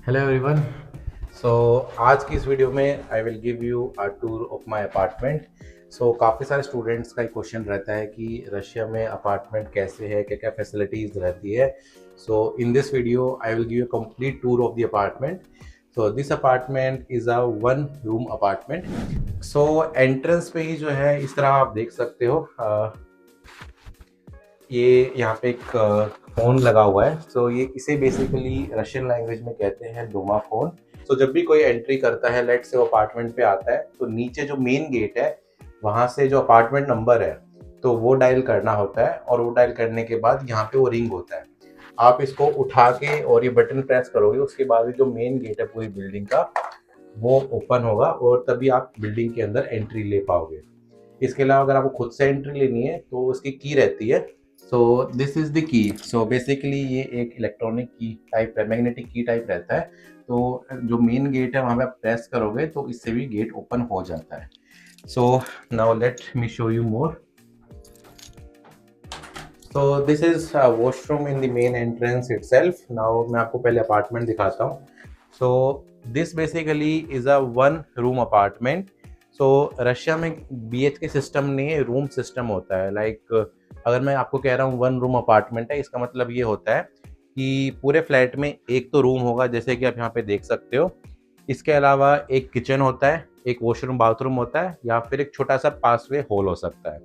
Hello everyone. सो आज की इस वीडियो में आई will give you a tour of my apartment. काफ़ी सारे स्टूडेंट्स का एक क्वेश्चन रहता है कि रशिया में अपार्टमेंट कैसे है, क्या क्या फैसिलिटीज़ रहती है। So in this video I will give you complete tour of the apartment. So this apartment is a one room apartment. Entrance पे ही जो है इस तरह आप देख सकते हो, ये यहाँ पे एक फ़ोन लगा हुआ है। ये इसे बेसिकली रशियन लैंग्वेज में कहते हैं डोमा फ़ोन। जब भी कोई एंट्री करता है, लेट्स से वो अपार्टमेंट पे आता है, तो नीचे जो मेन गेट है वहाँ से जो अपार्टमेंट नंबर है तो वो डायल करना होता है, और वो डायल करने के बाद यहाँ पे वो रिंग होता है। आप इसको उठा के और ये बटन प्रेस करोगे, उसके बाद जो मेन गेट है पूरी बिल्डिंग का वो ओपन होगा, और तभी आप बिल्डिंग के अंदर एंट्री ले पाओगे। इसके अलावा अगर आपको खुद से एंट्री लेनी है तो उसकी की रहती है। This is the key. Basically ये एक इलेक्ट्रॉनिक की टाइप है, मैग्नेटिक की टाइप रहता है। जो मेन गेट है वहां पे आप प्रेस करोगे तो इससे भी गेट ओपन हो जाता है। Now let me show you more. This is washroom in the main entrance itself. Now मैं आपको पहले अपार्टमेंट दिखाता हूँ। So this basically is a one room apartment. Russia में BHK सिस्टम नहीं है, रूम सिस्टम होता है। अगर मैं आपको कह रहा हूँ वन रूम अपार्टमेंट है, इसका मतलब ये होता है कि पूरे फ्लैट में एक तो रूम होगा, जैसे कि आप यहाँ पे देख सकते हो। इसके अलावा एक किचन होता है, एक वॉशरूम बाथरूम होता है, या फिर एक छोटा सा पासवे हॉल हो सकता है।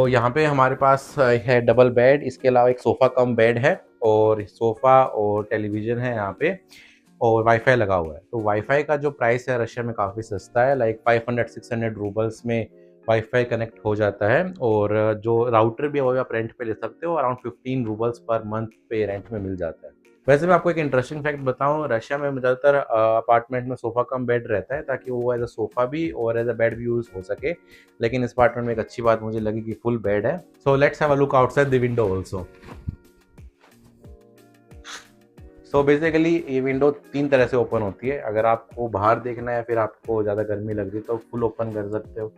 यहाँ पे हमारे पास है डबल बेड, इसके अलावा एक सोफ़ा कम बेड है, और सोफ़ा और टेलीविज़न है यहाँ पे, और वाईफ़ाई लगा हुआ है। तो वाईफ़ाई का जो प्राइस है रशिया में काफ़ी सस्ता है, लाइक 500-600 रूबल्स में वाईफ़ाई कनेक्ट हो जाता है। और जो राउटर भी है वो भी आप रेंट पे ले सकते हो, अराउंड 15 रूबल्स पर मंथ पे रेंट में मिल जाता है। वैसे मैं आपको एक इंटरेस्टिंग फैक्ट बताऊँ, रशिया में ज़्यादातर अपार्टमेंट में सोफ़ा कम बेड रहता है, ताकि वो एज़ अ सोफ़ा भी और एज़ अ बेड भी यूज़ हो सके। लेकिन इस अपार्टमेंट में एक अच्छी बात मुझे लगी कि फुल बेड है। Let's have a look outside the window also. Basically ये विंडो 3 तरह से ओपन होती है। अगर आपको बाहर देखना है या फिर आपको ज़्यादा गर्मी लग रही है तो फुल ओपन कर सकते हो।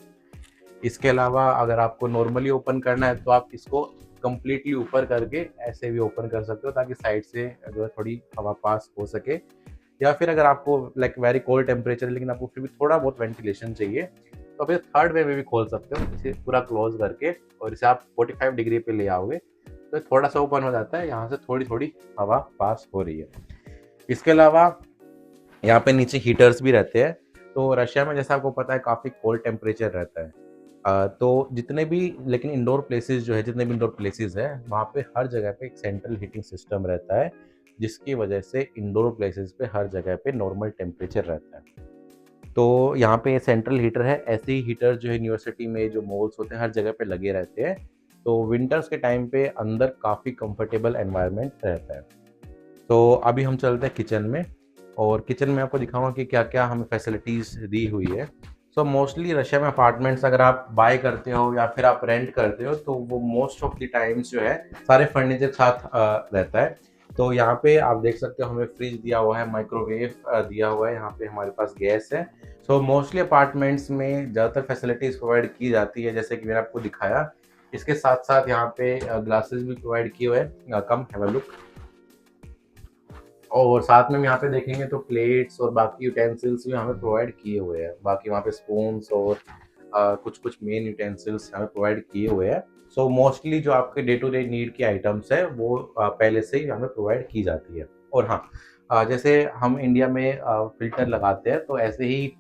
इसके अलावा अगर आपको नॉर्मली ओपन करना है तो आप इसको कंप्लीटली ऊपर करके ऐसे भी ओपन कर सकते हो, ताकि साइड से जो है थोड़ी हवा पास हो सके। या फिर अगर आपको लाइक वेरी कोल्ड टेम्परेचर लेकिन आपको फिर भी थोड़ा बहुत वेंटिलेशन चाहिए, तो आप इसे थर्ड वे में भी खोल सकते हो, इसे पूरा क्लोज करके, और इसे आप 45 डिग्री पे ले आओगे तो थोड़ा सा ओपन हो जाता है, यहाँ से थोड़ी थोड़ी हवा पास हो रही है। इसके अलावा यहाँ पे नीचे हीटर्स भी रहते हैं। रशिया में जैसा आपको पता है काफ़ी कोल्ड टेम्परेचर रहता है। तो जितने भी लेकिन इंडोर प्लेसेस जो है, जितने भी इंडोर प्लेसेस हैं वहाँ पे हर जगह पे एक सेंट्रल हीटिंग सिस्टम रहता है, जिसकी वजह से इंडोर प्लेसेस पे हर जगह पे नॉर्मल टेम्परेचर रहता है। तो यहाँ पे सेंट्रल हीटर है, ऐसे ही हीटर जो है यूनिवर्सिटी में जो मॉल्स होते हैं हर जगह पे लगे रहते हैं। तो विंटर्स के टाइम पे अंदर काफ़ी कंफर्टेबल एनवायरनमेंट रहता है। अभी हम चलते हैं किचन में, और किचन में आपको दिखाऊंगा कि क्या क्या हमें फैसिलिटीज़ दी हुई है। मोस्टली रशिया में अपार्टमेंट्स अगर आप बाय करते हो या फिर आप रेंट करते हो, तो वो मोस्ट ऑफ द टाइम्स जो है सारे फर्नीचर के साथ रहता है। यहाँ पे आप देख सकते हो हमें फ्रिज दिया हुआ है, माइक्रोवेव दिया हुआ है, यहाँ पे हमारे पास गैस है। मोस्टली अपार्टमेंट्स में ज़्यादातर फैसिलिटीज़ प्रोवाइड की जाती है, जैसे कि मैंने आपको दिखाया। इसके साथ साथ यहाँ पे ग्लासेस भी प्रोवाइड किए हुए हैं, कम हैव अ लुक। और साथ में हम यहाँ पे देखेंगे तो प्लेट्स और बाकी यूटेंसिल्स भी हमें प्रोवाइड किए हुए हैं। बाकी वहाँ पे स्पून्स और कुछ कुछ मेन यूटेंसिल्स हमें प्रोवाइड किए हुए हैं। मोस्टली जो आपके डे टू डे नीड की आइटम्स है वो पहले से ही हमें प्रोवाइड की जाती है। और हाँ, जैसे हम इंडिया में फिल्टर लगाते हैं, तो ऐसे ही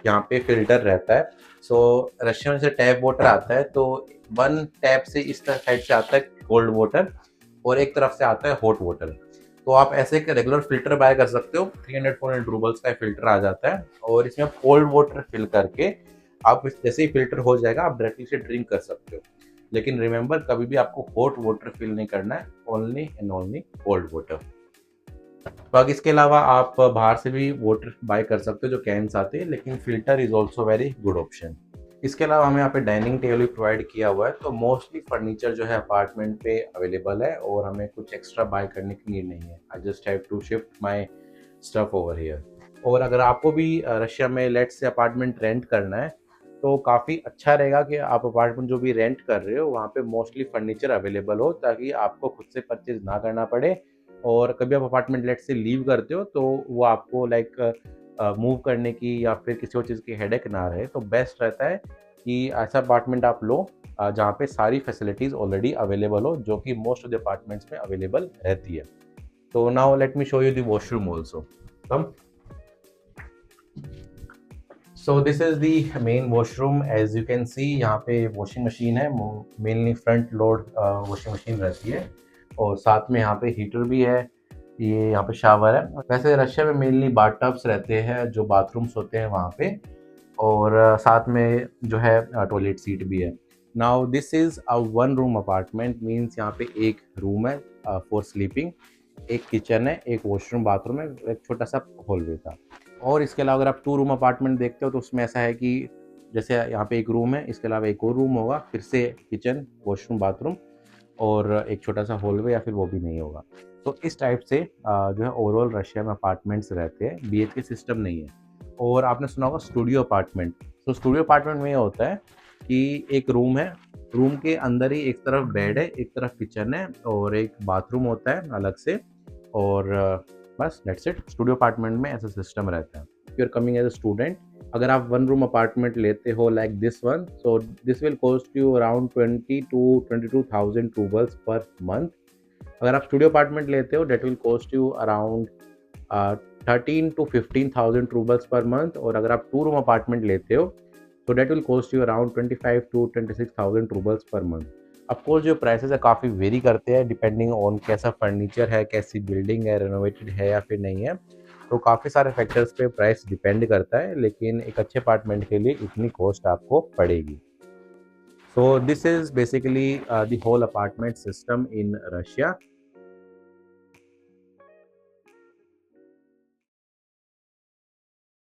यहाँ पे फिल्टर रहता है। रशिया में से टैप वाटर आता है, तो वन टैप से इस साइड से आता है कोल्ड वाटर, और एक तरफ से आता है हॉट वाटर। आप ऐसे एक रेगुलर फिल्टर बाय कर सकते हो, 300-400 रूबल्स का फिल्टर आ जाता है, और इसमें कोल्ड वाटर फिल करके आप जैसे ही फिल्टर हो जाएगा आप डायरेक्टली से ड्रिंक कर सकते हो। लेकिन रिमेंबर, कभी भी आपको हॉट वाटर फिल नहीं करना है, only and only cold water. बाकी इसके अलावा आप बाहर से भी वाटर बाय कर सकते हो जो कैंस आते हैं, लेकिन filter is also very good option. इसके अलावा हमें यहाँ पे डाइनिंग टेबल भी प्रोवाइड किया हुआ है। मोस्टली फर्नीचर जो है अपार्टमेंट पे अवेलेबल है, और हमें कुछ एक्स्ट्रा बाय करने की नीड नहीं है। I just have to shift my stuff over here. और अगर आपको भी रशिया में लेट्स से अपार्टमेंट रेंट करना है, तो काफ़ी अच्छा रहेगा कि आप अपार्टमेंट जो भी रेंट कर रहे हो वहाँ पे मोस्टली फर्नीचर अवेलेबल हो, ताकि आपको खुद से परचेज ना करना पड़े, और कभी आप अपार्टमेंट लेट से लीव करते हो तो वो आपको लाइक मूव करने की या फिर किसी और चीज़ की हेडेक ना रहे, तो बेस्ट रहता है कि ऐसा अपार्टमेंट आप लो जहाँ पे सारी फैसिलिटीज़ ऑलरेडी अवेलेबल हो, जो कि मोस्ट ऑफ द अपार्टमेंट्स में अवेलेबल रहती है। तो now let me show you the washroom also. Come. So this is the main washroom. As you can see यहाँ पे वॉशिंग मशीन है, mainly front load washing machine रहती है, और साथ में यहाँ पे हीटर भी है। ये यहाँ पे शावर है। वैसे रशिया में मेनली बाथटब्स रहते हैं, जो बाथरूम्स होते हैं वहाँ पे, और साथ में जो है टॉयलेट सीट भी है। Now this is a one room apartment, means यहाँ पे एक रूम है फॉर स्लीपिंग, एक किचन है, एक वॉशरूम बाथरूम है, एक छोटा सा हॉलवे था। और इसके अलावा अगर आप 2 रूम अपार्टमेंट देखते हो तो उसमें ऐसा है कि जैसे यहाँ पे एक रूम है, इसके अलावा एक और रूम होगा, फिर से किचन, वॉशरूम, बाथरूम और एक छोटा सा हॉलवे, या फिर वो भी नहीं होगा। तो इस टाइप से जो है ओवरऑल रशिया में अपार्टमेंट्स रहते हैं, बीएचके सिस्टम नहीं है। और आपने सुना होगा स्टूडियो अपार्टमेंट। तो स्टूडियो अपार्टमेंट में ये होता है कि एक रूम है, रूम के अंदर ही एक तरफ बेड है, एक तरफ किचन है और एक बाथरूम होता है अलग से, और बस दैट्स इट। स्टूडियो अपार्टमेंट में ऐसा सिस्टम रहता है। If you are coming as a student, अगर आप वन रूम अपार्टमेंट लेते हो like this one, so this will cost you around 20 to 22,000 roubles per month. अगर आप स्टूडियो अपार्टमेंट लेते हो that will cost you around 13 to 15,000 roubles per month, और अगर आप 2 रूम अपार्टमेंट लेते हो तो that will cost you around 25 to 26,000 roubles per month. Of course जो प्राइसेस है काफ़ी वेरी करते हैं डिपेंडिंग ऑन कैसा फर्नीचर है, कैसी बिल्डिंग है, रेनोवेटेड है या फिर नहीं है। तो काफ़ी सारे फैक्टर्स पे प्राइस डिपेंड करता है, लेकिन एक अच्छे अपार्टमेंट के लिए इतनी कॉस्ट आपको पड़ेगी। So this is basically the whole apartment system in Russia.